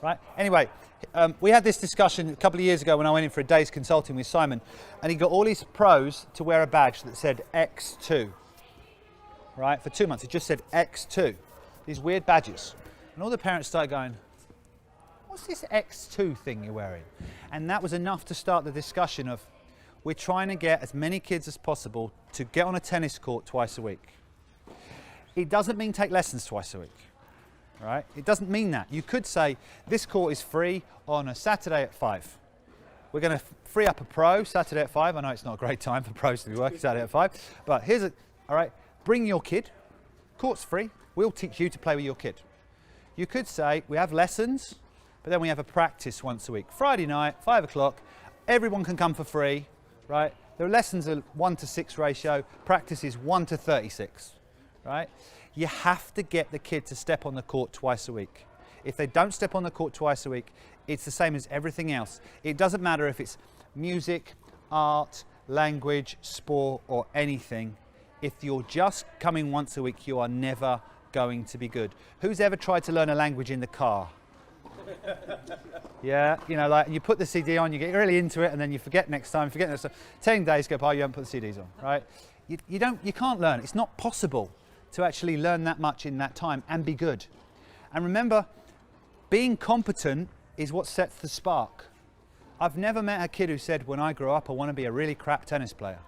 right? Anyway, we had this discussion a couple of years ago when I went in for a day's consulting with Simon, and he got all his pros to wear a badge that said X2, right? For 2 months, it just said X2, these weird badges. And all the parents started going, what's this X2 thing you're wearing? And that was enough to start the discussion of, we're trying to get as many kids as possible to get on a tennis court twice a week. It doesn't mean take lessons twice a week. Right? It doesn't mean that. You could say this court is free on a Saturday at 5. We're going to free up a pro Saturday at 5. I know it's not a great time for pros to be working Saturday at 5, but all right, bring your kid. Court's free. We'll teach you to play with your kid. You could say we have lessons, but then we have a practice once a week. Friday night, 5 o'clock, everyone can come for free, right? The lessons are 1-to-6 ratio, practice is 1-to-36, right? You have to get the kid to step on the court twice a week. If they don't step on the court twice a week, it's the same as everything else. It doesn't matter if it's music, art, language, sport, or anything. If you're just coming once a week, you are never going to be good. Who's ever tried to learn a language in the car? Yeah, you know, like you put the CD on, you get really into it, and then you forget next time, 10 days go by, you haven't put the CDs on, right? You can't learn. It's not possible to actually learn that much in that time and be good. And remember, being competent is what sets the spark. I've never met a kid who said, when I grow up, I want to be a really crap tennis player.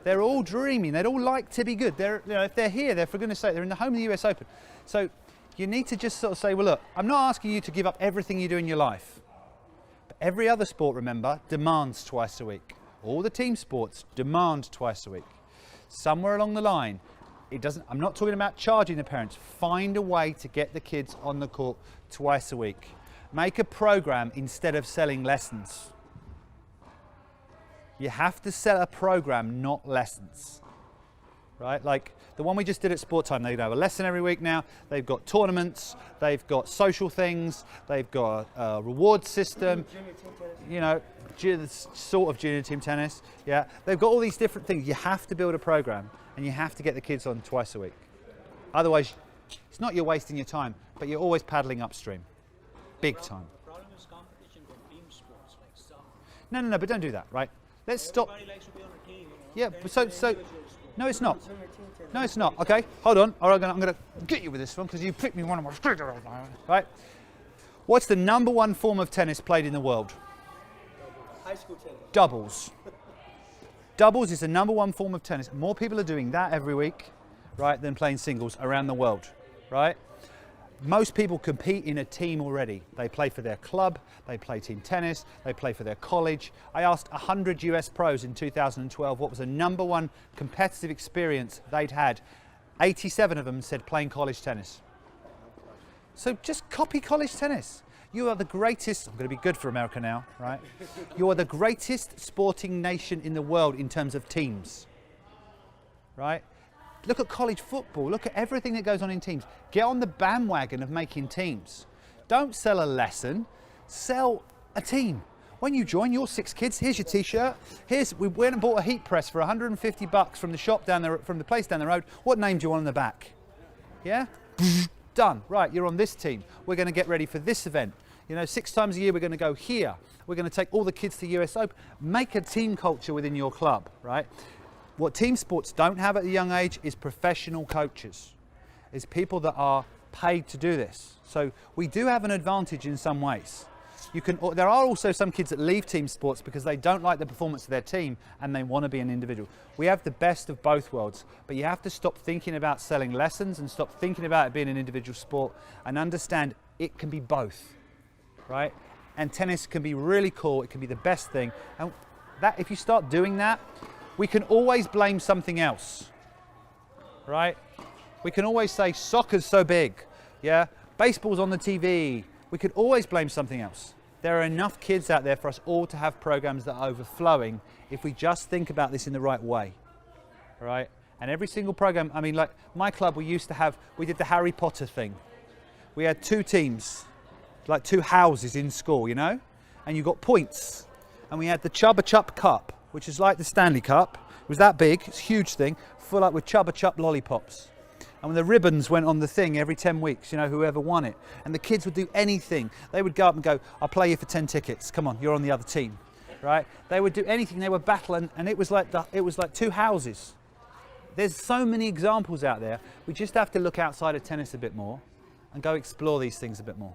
They're all dreaming. They'd all like to be good. If they're here, they're, for goodness sake, they're in the home of the US Open. So you need to just sort of say, well, look, I'm not asking you to give up everything you do in your life. But every other sport, remember, demands twice a week. All the team sports demand twice a week. Somewhere along the line, I'm not talking about charging the parents. Find a way to get the kids on the court twice a week. Make a program instead of selling lessons. You have to sell a program, not lessons. Right? Like the one we just did at Sport Time, they have a lesson every week now. They've got tournaments, they've got social things, they've got a reward system. Junior team tennis. You know, sort of junior team tennis. Yeah, they've got all these different things. You have to build a program, and you have to get the kids on twice a week. Otherwise, it's not you're wasting your time, but you're always paddling upstream, big time. Problem is competition with team sports like soccer. No, but don't do that, right? Let's stop. Everybody likes to be on a team. Yeah, but so no, it's not. Junior team tennis. No, it's not. Okay, hold on. All right, I'm going to get you with this one because you picked me one of my. Right. What's the #1 form of tennis played in the world? High school tennis. Doubles. Doubles is the #1 form of tennis. More people are doing that every week, right, than playing singles around the world, right? Most people compete in a team already. They play for their club, they play team tennis, they play for their college. I asked 100 US pros in 2012 what was the #1 competitive experience they'd had. 87 of them said playing college tennis. So just copy college tennis. You are the greatest, I'm going to be good for America now, right? You are the greatest sporting nation in the world in terms of teams, right? Look at college football, look at everything that goes on in teams. Get on the bandwagon of making teams. Don't sell a lesson, sell a team. When you join your 6 kids, here's your t-shirt. We went and bought a heat press for $150 from the shop from the place down the road. What name do you want on the back? Yeah? Done. Right, you're on this team. We're going to get ready for this event. You know, 6 times a year we're going to go here. We're going to take all the kids to US Open. Make a team culture within your club, right? What team sports don't have at a young age is professional coaches. It's people that are paid to do this. So we do have an advantage in some ways. There are also some kids that leave team sports because they don't like the performance of their team and they want to be an individual. We have the best of both worlds, but you have to stop thinking about selling lessons and stop thinking about it being an individual sport and understand it can be both, right? And tennis can be really cool. It can be the best thing. And that, if you start doing that, we can always blame something else, right? We can always say soccer's so big, yeah? Baseball's on the TV. We could always blame something else. There are enough kids out there for us all to have programs that are overflowing if we just think about this in the right way, all right? And every single program, I mean, like my club, we did the Harry Potter thing. We had 2 teams, like 2 houses in school, you know? And you got points. And we had the Chubba Chup Cup, which is like the Stanley Cup. It was that big, it's a huge thing, full up with Chubba Chup lollipops. And when the ribbons went on the thing every 10 weeks, you know, whoever won it, and the kids would do anything. They would go up and go, I'll play you for 10 tickets. Come on, you're on the other team, right? They would do anything. They would battle, and it was like two houses. There's so many examples out there. We just have to look outside of tennis a bit more and go explore these things a bit more,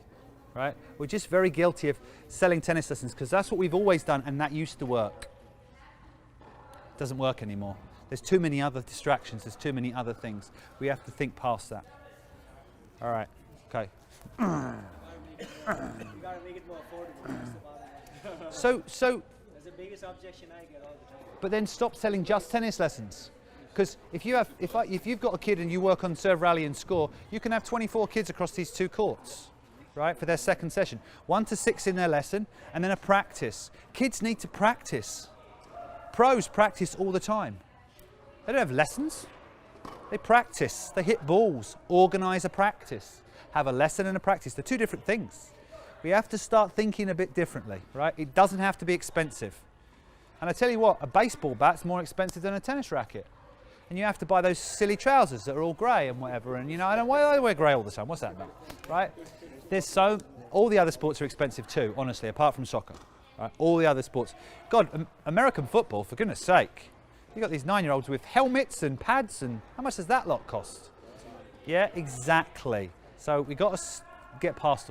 right? We're just very guilty of selling tennis lessons because that's what we've always done, and that used to work. It doesn't work anymore. There's too many other distractions. There's too many other things. We have to think past that. All right, okay. You gotta make it more affordable. So That's the biggest objection I get all the time. but then stop selling just tennis lessons. Because if you've got a kid and you work on serve, rally and score, you can have 24 kids across these 2 courts, right, for their second session. 1 to 6 in their lesson, and then a practice. Kids need to practice. Pros practice all the time. They don't have lessons. They practice. They hit balls. Organise a practice. Have a lesson and a practice. They're 2 different things. We have to start thinking a bit differently, right? It doesn't have to be expensive. And I tell you what, a baseball bat's more expensive than a tennis racket. And you have to buy those silly trousers that are all grey and whatever. And you know, I wear grey all the time. What's that about, right? All the other sports are expensive too, honestly, apart from soccer. Right? All the other sports. God, American football, for goodness sake. You've got these 9-year-olds with helmets and pads, and how much does that lot cost? Yeah, exactly. So we've got to get past all